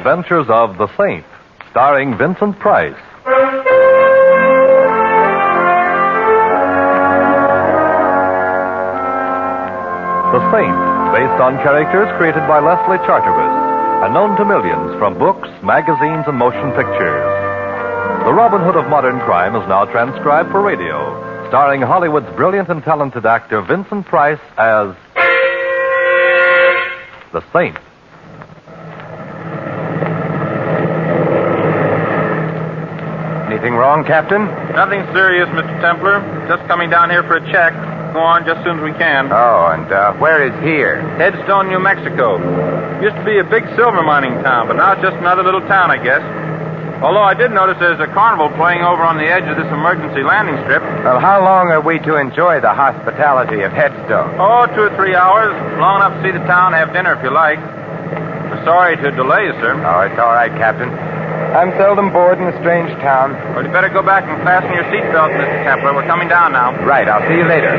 Adventures of the Saint, starring Vincent Price. The Saint, based on characters created by Leslie Charteris and known to millions from books, magazines, and motion pictures. The Robin Hood of modern crime is now transcribed for radio, starring Hollywood's brilliant and talented actor Vincent Price as the Saint. Anything wrong, Captain? Nothing serious, Mr. Templar. Just coming down here for a check. Go on just as soon as we can. Oh, and where is here? Headstone, New Mexico. Used to be a big silver mining town, but now it's just another little town, I guess. Although I did notice there's a carnival playing over on the edge of this emergency landing strip. Well, how long are we to enjoy the hospitality of Headstone? Oh, 2 or 3 hours. Long enough to see the town, have dinner if you like. We're sorry to delay you, sir. Oh, it's all right, Captain. I'm seldom bored in a strange town. Well, you better go back and fasten your seatbelt, Mr. Templar. We're coming down now. Right, I'll see you later.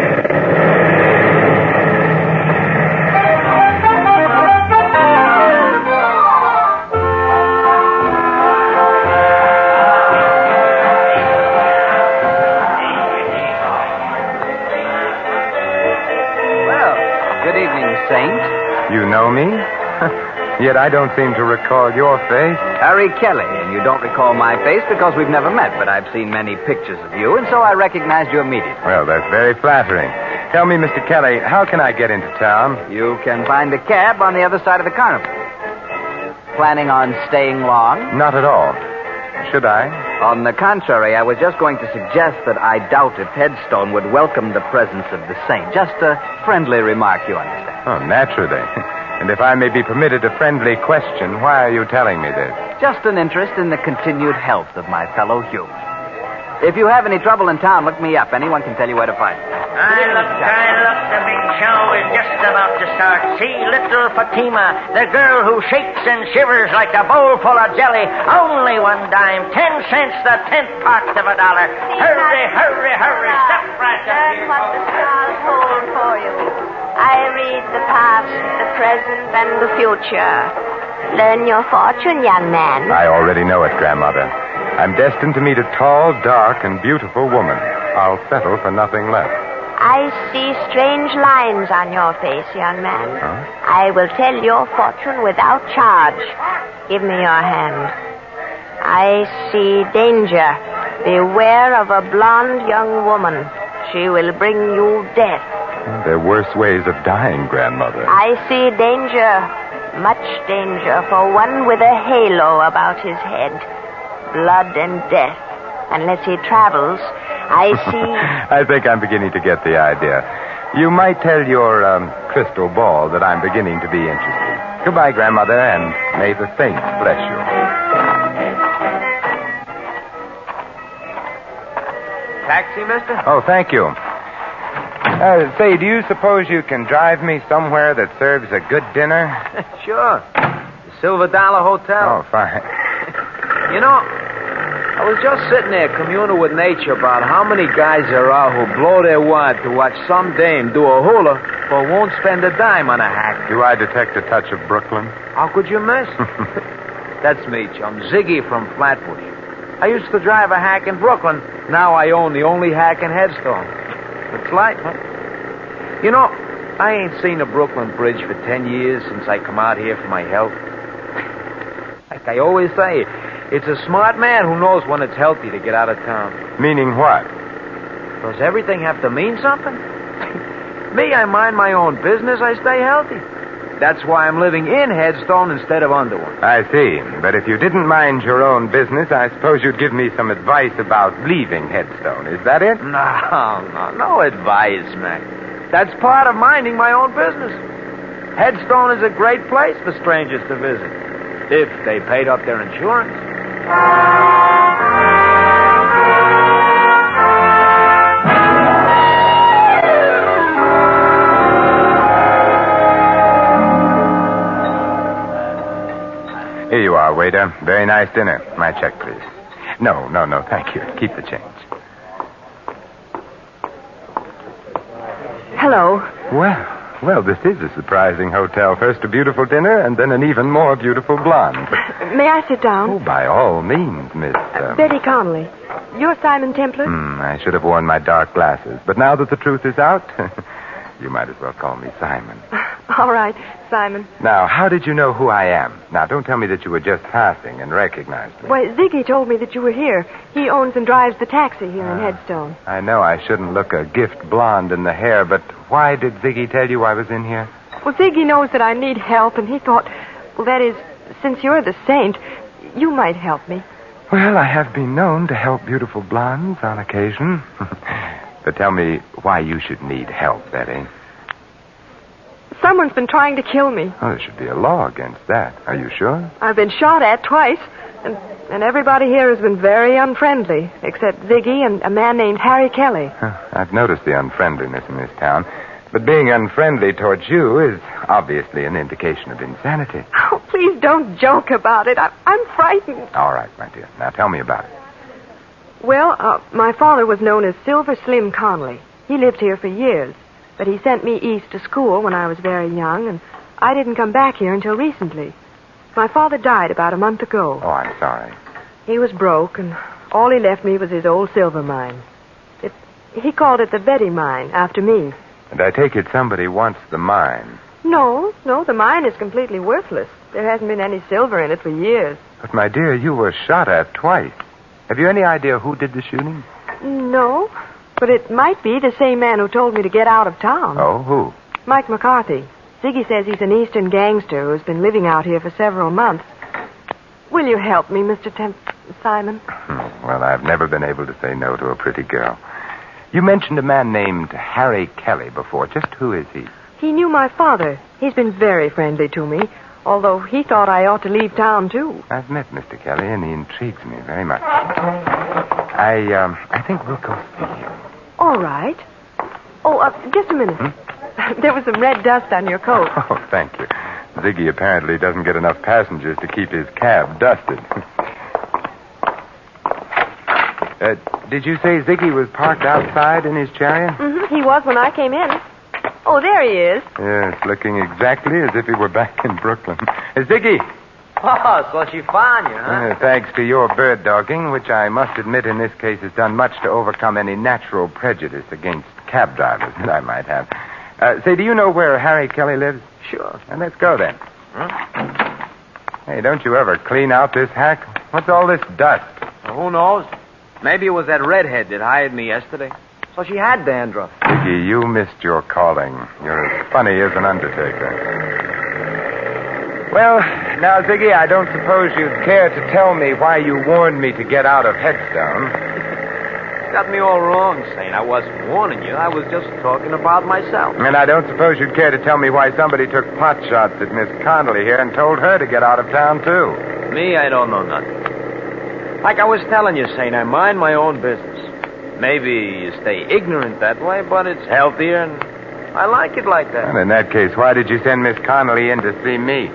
Good evening, Saint. You know me? Yet I don't seem to recall your face. Harry Kelly, and you don't recall my face because we've never met, but I've seen many pictures of you, and so I recognized you immediately. Well, that's very flattering. Tell me, Mr. Kelly, how can I get into town? You can find a cab on the other side of the carnival. Planning on staying long? Not at all. Should I? On the contrary, I was just going to suggest that I doubt if Headstone would welcome the presence of the Saint. Just a friendly remark, you understand. Oh, naturally. And if I may be permitted a friendly question, why are you telling me this? Just an interest in the continued health of my fellow humans. If you have any trouble in town, look me up. Anyone can tell you where to find me. Look, the big show is just about to start. See little Fatima, the girl who shakes and shivers like a bowl full of jelly. Only 1 dime, 10 cents, the 10th part of $1. Hurry. Step right up Learn here. what the stars hold for you. I read the past, the present, and the future. Learn your fortune, young man. I already know it, Grandmother. I'm destined to meet a tall, dark, and beautiful woman. I'll settle for nothing less. I see strange lines on your face, young man. Huh? I will tell your fortune without charge. Give me your hand. I see danger. Beware of a blonde young woman. She will bring you death. There are worse ways of dying, Grandmother. I see danger. Much danger for one with a halo about his head. Blood and death. Unless he travels, I see... I think I'm beginning to get the idea. You might tell your crystal ball that I'm beginning to be interested. Goodbye, Grandmother, and may the saints bless you. Taxi, mister? Oh, thank you. Say, do you suppose you can drive me somewhere that serves a good dinner? Sure. The Silver Dollar Hotel. Oh, fine. You know, I was just sitting there communing with nature about how many guys there are who blow their wad to watch some dame do a hula but won't spend a dime on a hack. Do I detect a touch of Brooklyn? How could you miss? That's me, chum. Ziggy from Flatbush. I used to drive a hack in Brooklyn. Now I own the only hack in Headstone. It's life, huh? You know, I ain't seen the Brooklyn Bridge for 10 years since I come out here for my health. Like I always say, it's a smart man who knows when it's healthy to get out of town. Meaning what? Does everything have to mean something? Me, I mind my own business. I stay healthy. That's why I'm living in Headstone instead of under one. I see. But if you didn't mind your own business, I suppose you'd give me some advice about leaving Headstone. Is that it? No advice, Mac. That's part of minding my own business. Headstone is a great place for strangers to visit, if they paid up their insurance. Here you are, waiter. Very nice dinner. My check, please. No, thank you. Keep the change. Hello. Well, Well, this is a surprising hotel. First a beautiful dinner, and then an even more beautiful blonde. May I sit down? Oh, by all means, Miss... Betty Connolly. You're Simon Templar? I should have worn my dark glasses. But now that the truth is out, you might as well call me Simon. All right, Simon. Now, how did you know who I am? Now, don't tell me that you were just passing and recognized me. Why, Ziggy told me that you were here. He owns and drives the taxi here in Headstone. I know I shouldn't look a gift blonde in the hair, but why did Ziggy tell you I was in here? Well, Ziggy knows that I need help, and he thought, well, that is, since you're the saint, you might help me. Well, I have been known to help beautiful blondes on occasion. But tell me why you should need help, Betty. Someone's been trying to kill me. Oh, there should be a law against that. Are you sure? I've been shot at twice, and everybody here has been very unfriendly, except Ziggy and a man named Harry Kelly. I've noticed the unfriendliness in this town. But being unfriendly towards you is obviously an indication of insanity. Oh, please don't joke about it. I'm frightened. All right, my dear. Now tell me about it. Well, my father was known as Silver Slim Connolly. He lived here for years, but he sent me east to school when I was very young, and I didn't come back here until recently. My father died about a month ago. Oh, I'm sorry. He was broke, and all he left me was his old silver mine. He called it the Betty Mine, after me. And I take it somebody wants the mine. No, the mine is completely worthless. There hasn't been any silver in it for years. But, my dear, you were shot at twice. Have you any idea who did the shooting? No, but it might be the same man who told me to get out of town. Oh, who? Mike McCarthy. Ziggy says he's an eastern gangster who's been living out here for several months. Will you help me, Mr. Simon? Well, I've never been able to say no to a pretty girl. You mentioned a man named Harry Kelly before. Just who is he? He knew my father. He's been very friendly to me, although he thought I ought to leave town, too. I've met Mr. Kelly, and he intrigues me very much. I think we'll go see him. All right. Oh, just a minute. There was some red dust on your coat. Oh, thank you. Ziggy apparently doesn't get enough passengers to keep his cab dusted. Did you say Ziggy was parked outside in his chariot? Mm-hmm. He was when I came in. Oh, there he is. Yes, looking exactly as if he were back in Brooklyn. Ziggy! Oh, so she found you, huh? Thanks to your bird dogging, which I must admit in this case has done much to overcome any natural prejudice against cab drivers that I might have. Say, do you know where Harry Kelly lives? Sure. Well, let's go then. Hey, don't you ever clean out this hack? What's all this dust? Well, who knows? Maybe it was that redhead that hired me yesterday. So she had dandruff. Ziggy, you missed your calling. You're as funny as an undertaker. Well, now, Ziggy, I don't suppose you'd care to tell me why you warned me to get out of Headstone. Got me all wrong, Saint. I wasn't warning you. I was just talking about myself. And I don't suppose you'd care to tell me why somebody took pot shots at Miss Connolly here and told her to get out of town, too. Me, I don't know nothing. Like I was telling you, Saint, I mind my own business. Maybe you stay ignorant that way, but it's healthier, and I like it like that. Well, in that case, why did you send Miss Connolly in to see me?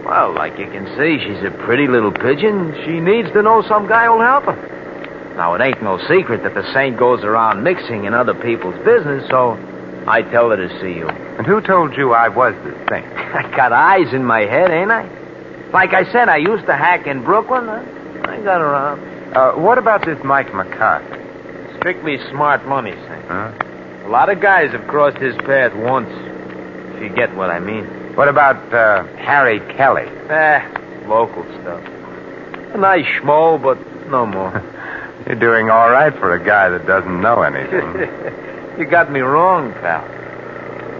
Well, like you can see, she's a pretty little pigeon. She needs to know some guy who'll help her. Now, it ain't no secret that the saint goes around mixing in other people's business, so I tell her to see you. And who told you I was the saint? I got eyes in my head, ain't I? Like I said, I used to hack in Brooklyn. I got around. What about this Mike McCarthy? Strictly smart money, Saint. Huh? A lot of guys have crossed his path once, if you get what I mean. What about Harry Kelly? Local stuff. A nice schmo, but no more. You're doing all right for a guy that doesn't know anything. You got me wrong, pal.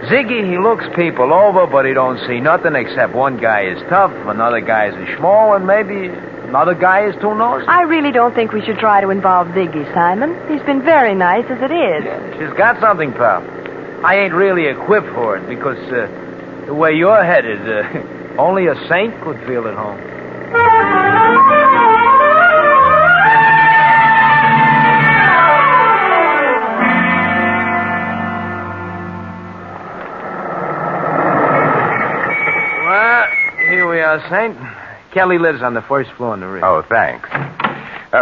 Ziggy, he looks people over, but he don't see nothing except one guy is tough, another guy is a schmo, and maybe another guy is too nosy. I really don't think we should try to involve Ziggy, Simon. He's been very nice as it is. Yeah, she's got something, pal. I ain't really equipped for it, because the way you're headed, only a saint could feel at home. Here we are, Saint. Kelly lives on the first floor in the Ritz. Oh, thanks.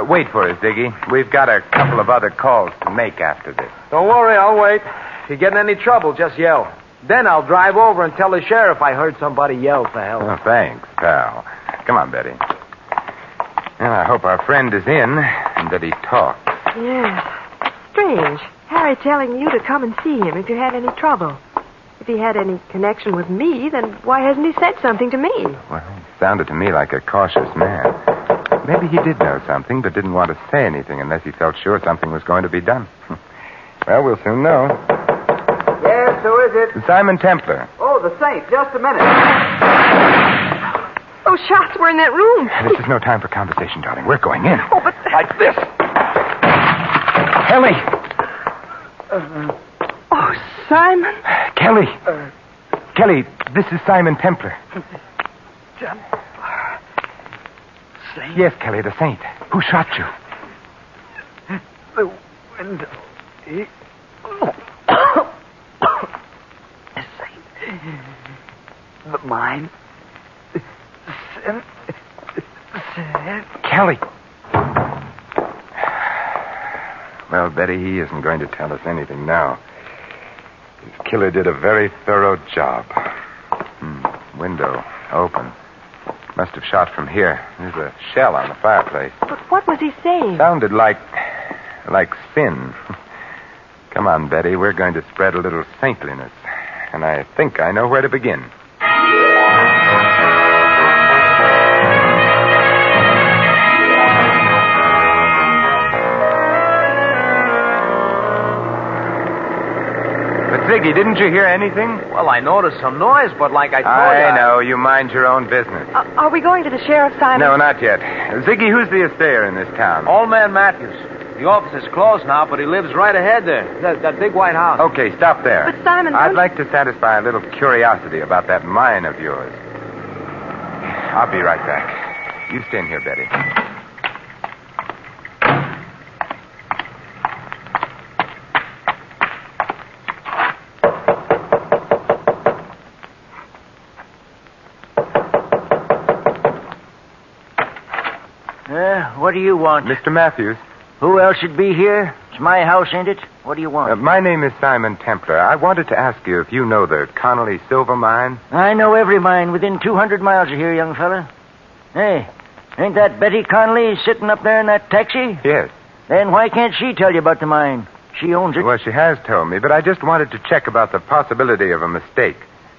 Wait for us, Ziggy. We've got a couple of other calls to make after this. Don't worry, I'll wait. If you get in any trouble, just yell. Then I'll drive over and tell the sheriff I heard somebody yell for help. Oh, thanks, pal. Come on, Betty. Well, I hope our friend is in and that he talks. Yes. Strange. Harry telling you to come and see him if you had any trouble. If he had any connection with me, then why hasn't he said something to me? Well, he sounded to me like a cautious man. Maybe he did know something, but didn't want to say anything unless he felt sure something was going to be done. Well, we'll soon know. Yes, who is it? Simon Templar. Oh, the Saint. Just a minute. Those shots were in that room. This is no time for conversation, darling. We're going in. Oh, but... Like this. Kelly. Oh, Simon. Kelly. Kelly, this is Simon Templar. Saint? Yes, Kelly, the Saint. Who shot you? The window. Saint. The mine. Kelly. Well, Betty, he isn't going to tell us anything now. His killer did a very thorough job. Window open. Must have shot from here. There's a shell on the fireplace. But what was he saying? Sounded like sin. Come on, Betty. We're going to spread a little saintliness. And I think I know where to begin. Ziggy, didn't you hear anything? Well, I noticed some noise, but like I told you... I know. You mind your own business. Are we going to the sheriff, Simon? No, not yet. Ziggy, who's the assayer in this town? Old man Matthews. The office is closed now, but he lives right ahead there. That big white house. Okay, stop there. But, Simon... I'd like to satisfy a little curiosity about that mine of yours. I'll be right back. You stay in here, Betty. What do you want? Mr. Matthews. Who else should be here? It's my house, ain't it? What do you want? My name is Simon Templar. I wanted to ask you if you know the Connolly silver mine. I know every mine within 200 miles of here, young fella. Hey, ain't that Betty Connolly sitting up there in that taxi? Yes. Then why can't she tell you about the mine? She owns it. Well, she has told me, but I just wanted to check about the possibility of a mistake.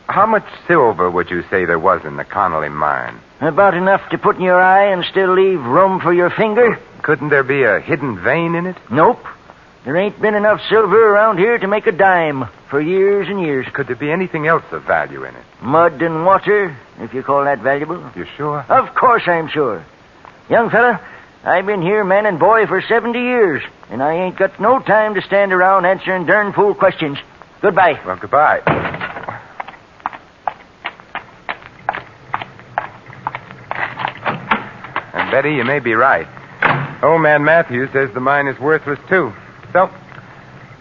How much silver would you say there was in the Connolly mine? About enough to put in your eye and still leave room for your finger? Couldn't there be a hidden vein in it? Nope. There ain't been enough silver around here to make a dime for years and years. Could there be anything else of value in it? Mud and water, if you call that valuable. You sure? Of course I'm sure. Young fella, I've been here man and boy for 70 years, and I ain't got no time to stand around answering darn fool questions. Goodbye. Well, goodbye. And Betty, you may be right. Old man Matthews says the mine is worthless, too. So,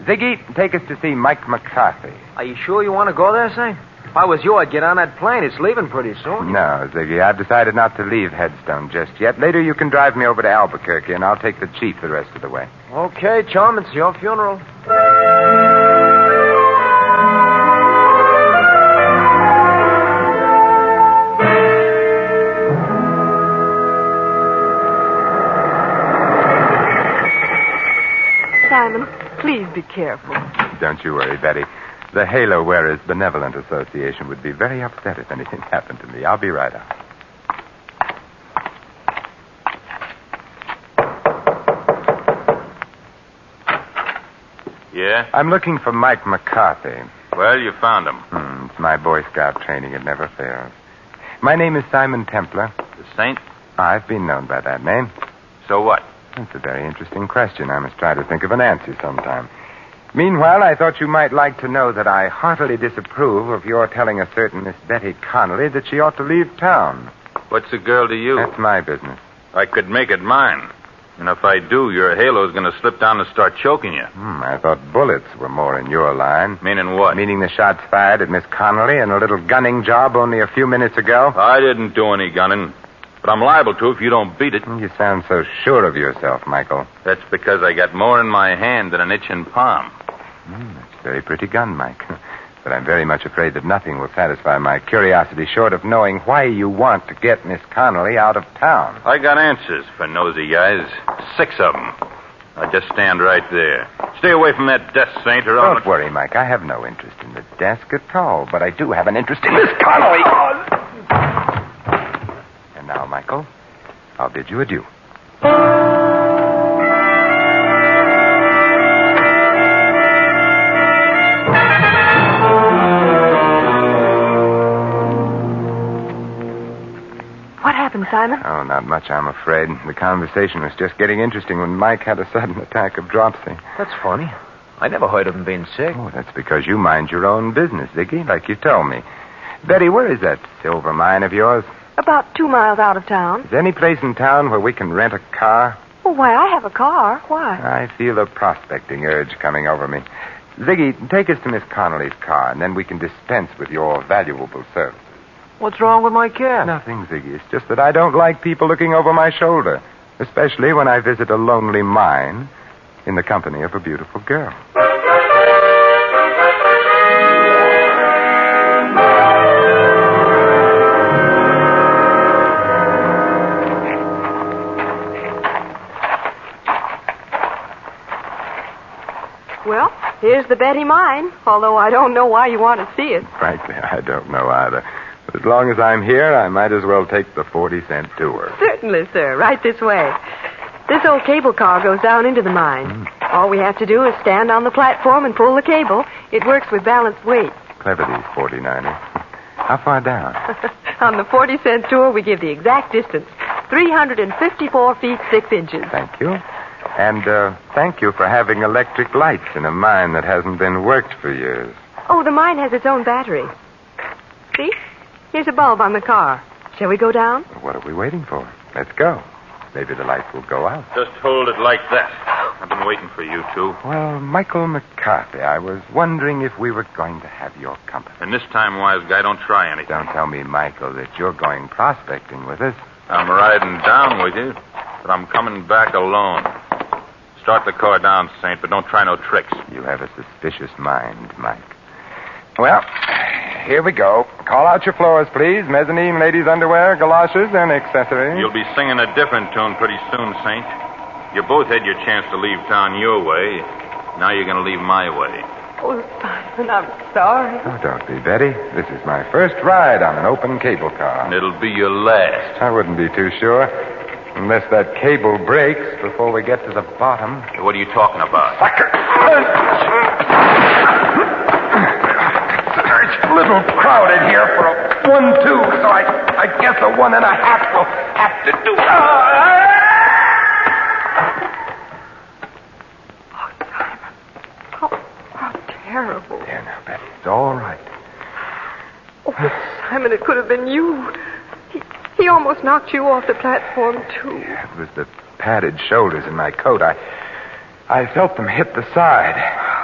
Ziggy, take us to see Mike McCarthy. Are you sure you want to go there, Saint? If I was you, I'd get on that plane. It's leaving pretty soon. No, Ziggy, I've decided not to leave Headstone just yet. Later you can drive me over to Albuquerque, and I'll take the chief the rest of the way. Okay, chum, it's your funeral. Simon, please be careful. Don't you worry, Betty. The Halo Wearers Benevolent Association would be very upset if anything happened to me. I'll be right out. Yeah? I'm looking for Mike McCarthy. Well, you found him. It's my Boy Scout training. It never fails. My name is Simon Templar. The Saint? I've been known by that name. So what? That's a very interesting question. I must try to think of an answer sometime. Meanwhile, I thought you might like to know that I heartily disapprove of your telling a certain Miss Betty Connolly that she ought to leave town. What's a girl to you? That's my business. I could make it mine. And if I do, your halo's going to slip down and start choking you. I thought bullets were more in your line. Meaning what? Meaning the shots fired at Miss Connolly and a little gunning job only a few minutes ago. I didn't do any gunning. But I'm liable to if you don't beat it. You sound so sure of yourself, Michael. That's because I got more in my hand than an itching palm. That's a very pretty gun, Mike. But I'm very much afraid that nothing will satisfy my curiosity short of knowing why you want to get Miss Connolly out of town. I got answers for nosy guys. 6 of them. Now just stand right there. Stay away from that desk, Saint, or Don't worry, Mike. I have no interest in the desk at all, but I do have an interest in Miss Connolly. And now, Michael, I'll bid you adieu. Simon? Oh, not much, I'm afraid. The conversation was just getting interesting when Mike had a sudden attack of dropsy. That's funny. I never heard of him being sick. Oh, that's because you mind your own business, Ziggy, like you told me. Betty, where is that silver mine of yours? About 2 miles out of town. Is there any place in town where we can rent a car? Oh, why, I have a car. Why? I feel a prospecting urge coming over me. Ziggy, take us to Miss Connolly's car, and then we can dispense with your valuable service. What's wrong with my car? Nothing, Ziggy. It's just that I don't like people looking over my shoulder, especially when I visit a lonely mine in the company of a beautiful girl. Well, here's the Betty mine, although I don't know why you want to see it. Frankly, I don't know either. But as long as I'm here, I might as well take the 40-cent tour. Certainly, sir. Right this way. This old cable car goes down into the mine. All we have to do is stand on the platform and pull the cable. It works with balanced weight. Clever, these 49ers. How far down? On the 40-cent tour, we give the exact distance. 354 feet, 6 inches. Thank you. And thank you for having electric lights in a mine that hasn't been worked for years. Oh, the mine has its own battery. See? Here's a bulb on the car. Shall we go down? What are we waiting for? Let's go. Maybe the lights will go out. Just hold it like that. I've been waiting for you two. Well, Michael McCarthy, I was wondering if we were going to have your company. And this time, wise guy, don't try anything. Don't tell me, Michael, that you're going prospecting with us. I'm riding down with you, but I'm coming back alone. Start the car down, Saint, but don't try no tricks. You have a suspicious mind, Mike. Well, here we go. Call out your floors, please. Mezzanine, ladies' underwear, galoshes, and accessories. You'll be singing a different tune pretty soon, Saint. You both had your chance to leave town your way. Now you're going to leave my way. Oh, Simon, I'm sorry. Oh, don't be, Betty. This is my first ride on an open cable car. And it'll be your last. I wouldn't be too sure. Unless that cable breaks before we get to the bottom. What are you talking about? Sucker! It's a little crowded here for a 1-2, so I guess a 1.5 will have to do. Oh, Simon. How terrible. There now, Betty. It's all right. Oh, Simon, it could have been you. He almost knocked you off the platform, too. Yeah, it was the padded shoulders in my coat. I felt them hit the side.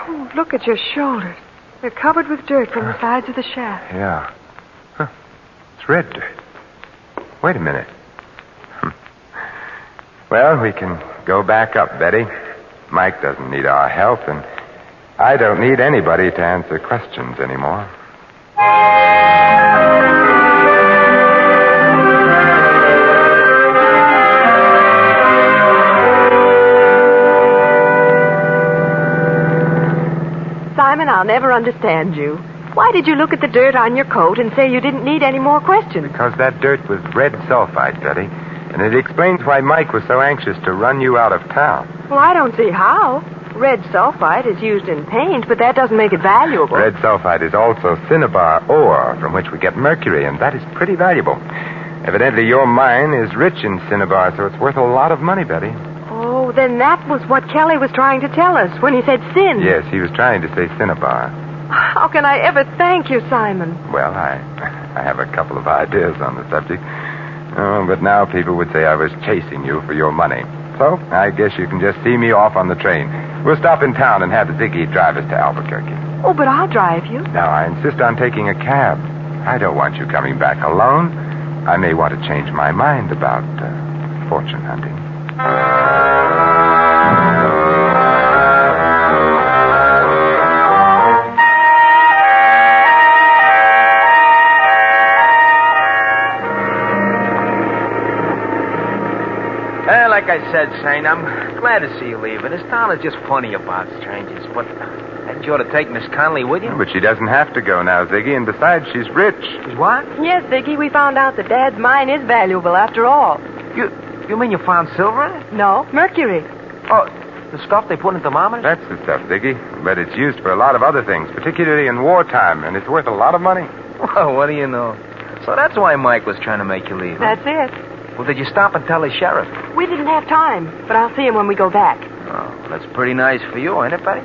Oh, look at your shoulders. They're covered with dirt from the sides of the shaft. Yeah. Huh. It's red dirt. Wait a minute. Well, we can go back up, Betty. Mike doesn't need our help, and I don't need anybody to answer questions anymore. Simon, I'll never understand you. Why did you look at the dirt on your coat and say you didn't need any more questions? Because that dirt was red sulfide, Betty. And it explains why Mike was so anxious to run you out of town. Well, I don't see how. Red sulfide is used in paint, but that doesn't make it valuable. Red sulfide is also cinnabar ore, from which we get mercury, and that is pretty valuable. Evidently, your mine is rich in cinnabar, so it's worth a lot of money, Betty. Oh, then that was what Kelly was trying to tell us when he said sin. Yes, he was trying to say cinnabar. How can I ever thank you, Simon? Well, I have a couple of ideas on the subject. Oh, but now people would say I was chasing you for your money. So, I guess you can just see me off on the train. We'll stop in town and have Ziggy drive us to Albuquerque. Oh, but I'll drive you. Now, I insist on taking a cab. I don't want you coming back alone. I may want to change my mind about fortune hunting. said, Saint, I'm glad to see you leaving. This town is just funny about strangers. But hadn't you ought to take Miss Conley with you? But she doesn't have to go now, Ziggy, and besides, she's rich. She's what? Yes, Ziggy, we found out that Dad's mine is valuable after all. You mean you found silver in it? No, mercury. Oh, the stuff they put in thermometers? That's the stuff, Ziggy. But it's used for a lot of other things, particularly in wartime, and it's worth a lot of money. Well, what do you know? So that's why Mike was trying to make you leave. That's it. Well, did you stop and tell the sheriff? We didn't have time, but I'll see him when we go back. Oh, that's pretty nice for you, ain't it, Betty?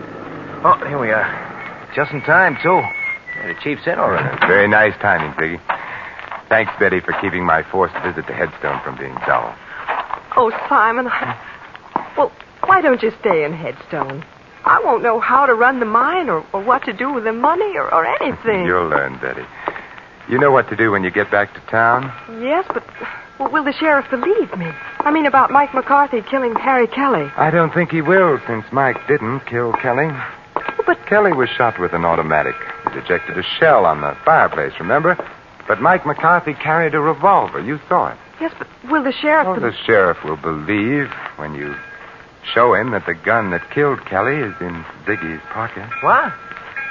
Oh, here we are. Just in time, too. Yeah, the chief's in already. Very nice timing, Ziggy. Thanks, Betty, for keeping my forced visit to Headstone from being dull. Oh, Simon, well, why don't you stay in Headstone? I won't know how to run the mine or what to do with the money or anything. You'll learn, Betty. You know what to do when you get back to town? Yes, but will the sheriff believe me? I mean, about Mike McCarthy killing Harry Kelly. I don't think he will, since Mike didn't kill Kelly. But Kelly was shot with an automatic. He ejected a shell on the fireplace, remember? But Mike McCarthy carried a revolver. You saw it. yes, but will the sheriff... Oh, the sheriff will believe when you show him that the gun that killed Kelly is in Ziggy's pocket. What?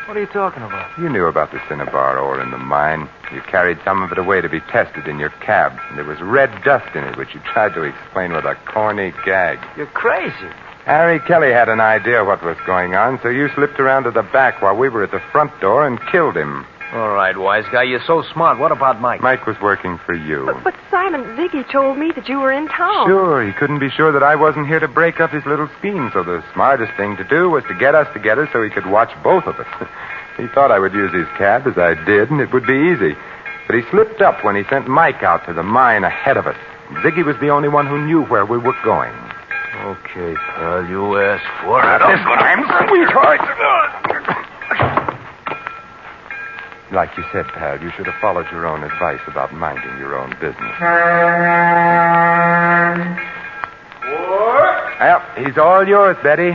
What are you talking about? You knew about the cinnabar ore in the mine. You carried some of it away to be tested in your cab. And there was red dust in it, which you tried to explain with a corny gag. You're crazy. Harry Kelly had an idea what was going on, so you slipped around to the back while we were at the front door and killed him. All right, wise guy, you're so smart. What about Mike? Mike was working for you. But Simon, Ziggy told me that you were in town. Sure, he couldn't be sure that I wasn't here to break up his little scheme, so the smartest thing to do was to get us together so he could watch both of us. He thought I would use his cab, as I did, and it would be easy. But he slipped up when he sent Mike out to the mine ahead of us. Ziggy was the only one who knew where we were going. Okay, pal, you asked for it. This time, sweetheart. Like you said, pal, you should have followed your own advice about minding your own business. Well, he's all yours, Betty.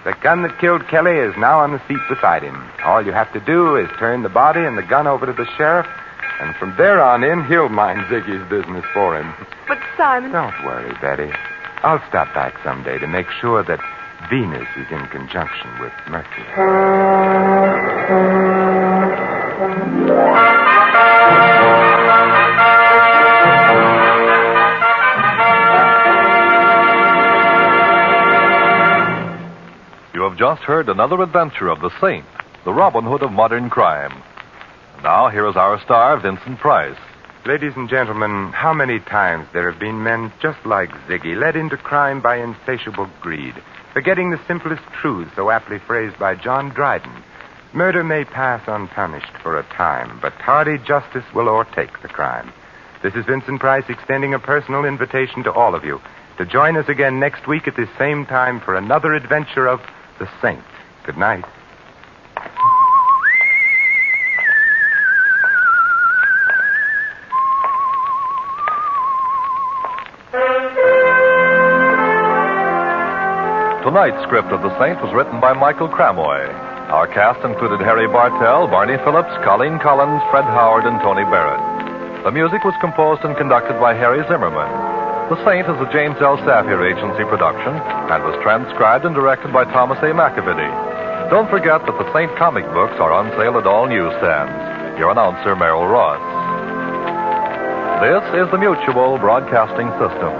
The gun that killed Kelly is now on the seat beside him. All you have to do is turn the body and the gun over to the sheriff, and from there on in, he'll mind Ziggy's business for him. But Simon... Don't worry, Betty. I'll stop back someday to make sure that Venus is in conjunction with Mercury. You have just heard another adventure of the Saint, the Robin Hood of modern crime. Now, here is our star, Vincent Price. Ladies and gentlemen, how many times there have been men just like Ziggy, led into crime by insatiable greed, forgetting the simplest truths so aptly phrased by John Dryden. Murder may pass unpunished for a time, but tardy justice will o'ertake the crime. This is Vincent Price extending a personal invitation to all of you to join us again next week at this same time for another adventure of the Saint. Good night. Tonight's script of The Saint was written by Michael Cramoy. Our cast included Harry Bartell, Barney Phillips, Colleen Collins, Fred Howard, and Tony Barrett. The music was composed and conducted by Harry Zimmerman. The Saint is a James L. Saphir Agency production and was transcribed and directed by Thomas A. McAvity. Don't forget that the Saint comic books are on sale at all newsstands. Your announcer, Merrill Ross. This is the Mutual Broadcasting System.